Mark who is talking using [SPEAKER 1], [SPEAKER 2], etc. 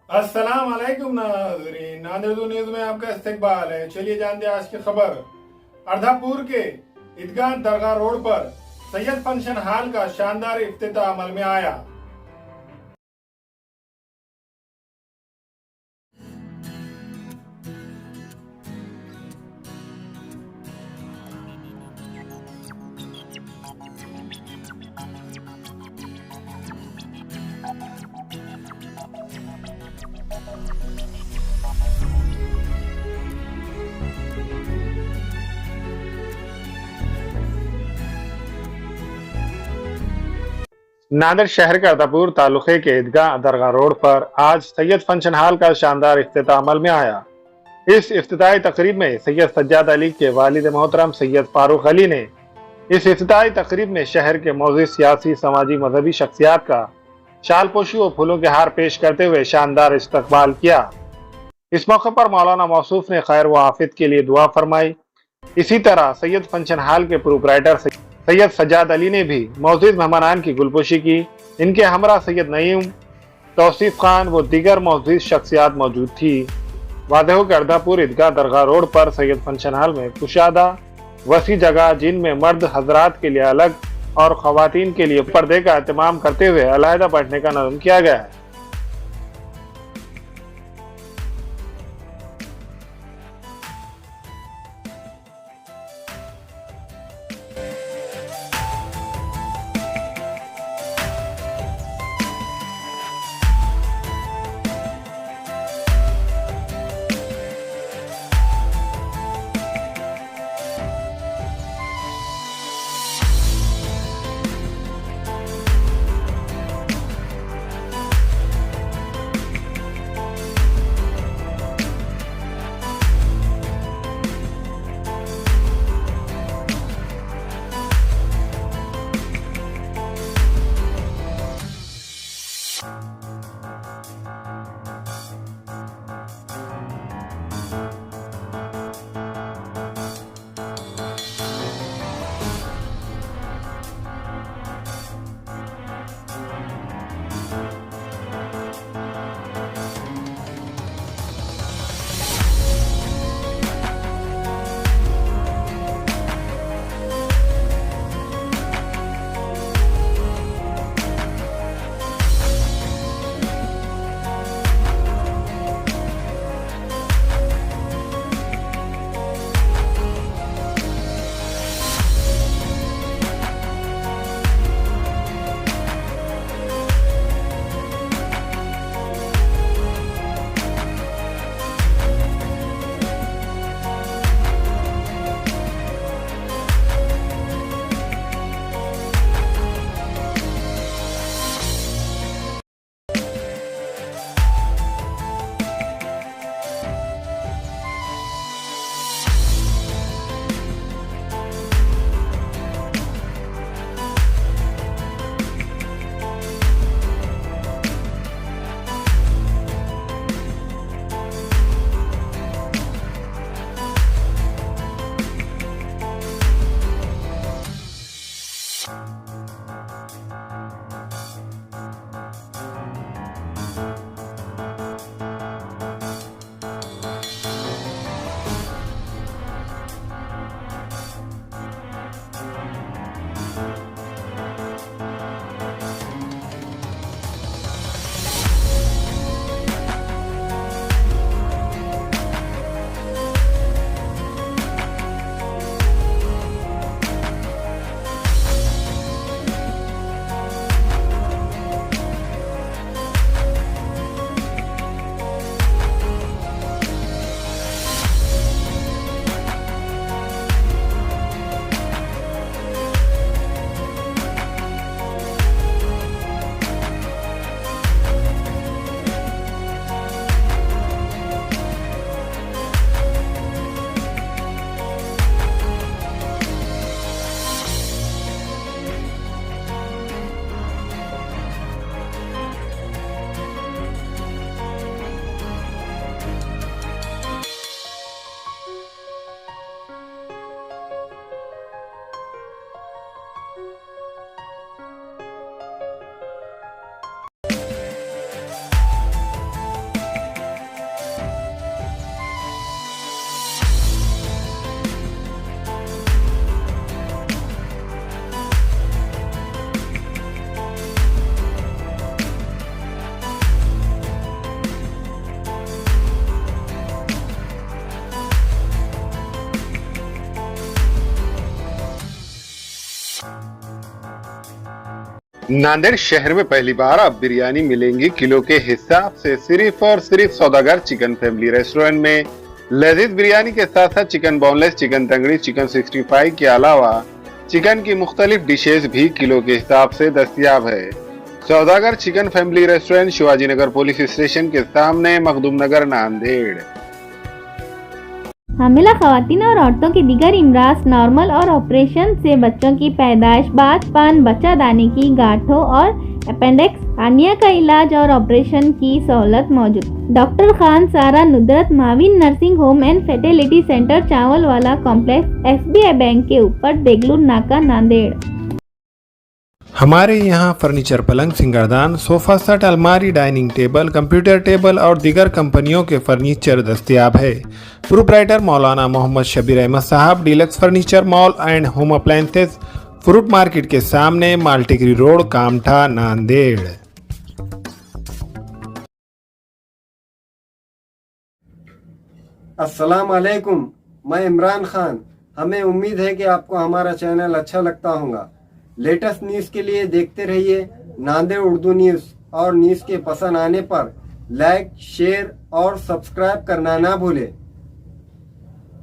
[SPEAKER 1] अस्सलाम वालेकुम नाज़रीन, नादिर न्यूज़ में आपका इस्तकबाल है। चलिए जानते हैं आज की खबर। अर्धापुर के ईदगाह दरगाह रोड पर सैयद फंक्शन हॉल का शानदार इफ्तिताह अमल में आया।
[SPEAKER 2] नांदेड़ शहर के अर्धापुर तालुके के ईदगाह दरगाह रोड पर आज सैयद फंक्शन हॉल का शानदार इफ्तिताह अमल में आया। इस इफ्तिताही तकरीब में सैयद सज्जाद अली के वालिद मोहतरम सैयद फारूक अली ने इस इफ्तिताही तकरीब में शहर के मौजूद सियासी, समाजी, मजहबी शख्सियात का शालपोशी और फूलों के हार पेश करते हुए शानदार इस्तकबाल किया। इस मौके पर मौलाना मौसूफ ने खैर व आफियत के लिए दुआ फरमाई। इसी तरह सैयद फंक्शन हॉल के प्रोपराइटर सैयद सज्जाद अली ने भी मौजूद मेहमानान की गुलपोशी की। इनके हमरा सैयद नईम, तौसीफ खान व दीगर मौजूद शख्सियात मौजूद थी। वादे के अर्धापुर ईदगाह दरगाह रोड पर सैयद फंक्शन हॉल में कुशादा वसी जगह, जिनमें मर्द हजरात के लिए अलग और खवातीन के लिए पर्दे का एहतमाम करते हुए अलहदा बैठने का नज़म किया गया है। नांदेड़ शहर में पहली बार अब बिरयानी मिलेंगी किलो के हिसाब से सिर्फ और सिर्फ सौदागर चिकन फैमिली रेस्टोरेंट में। लजीज बिरयानी के साथ साथ चिकन बोनलेस, चिकन तंगड़ी, चिकन 65 के अलावा चिकन की मुख्तलिफ डिशेज भी किलो के हिसाब से दस्तयाब है। सौदागर chicken family restaurant Shivaji Nagar police station के सामने, मखदूम नगर, नांदेड़।
[SPEAKER 3] हामिला खवातीन और औरतों की दीगर इमराज, नॉर्मल और ऑपरेशन से बच्चों की पैदाइश, बाजपान, बच्चादानी की गांठों और अपेंडिक्स, हार्निया का इलाज और ऑपरेशन की सहूलत मौजूद। Doctor Khan Sara Nudrat Mavin nursing home and fertility centre, Chawalwala complex, SBI bank के ऊपर, देगलूर नाका, नांदेड़।
[SPEAKER 1] हमारे यहाँ फर्नीचर, पलंग, सिंगारदान, सोफा सेट, अलमारी, डाइनिंग टेबल, कंप्यूटर टेबल और दीगर कंपनियों के फर्नीचर दस्तयाब है। प्रोप्राइटर मौलाना मोहम्मद शबीर अहमद साहब, deluxe furniture mall and home appliances, fruit market के सामने, माल्टीगिरी रोड, कामठा, नांदेड़।
[SPEAKER 4] अस्सलाम वालेकुम, मैं इमरान खान। हमें उम्मीद है कि आपको हमारा चैनल अच्छा लगता होगा। लेटेस्ट न्यूज़ के लिए देखते रहिए नांदेड़ उर्दू न्यूज़, और न्यूज़ के पसंद आने पर लाइक, शेयर और सब्सक्राइब करना ना भूलें।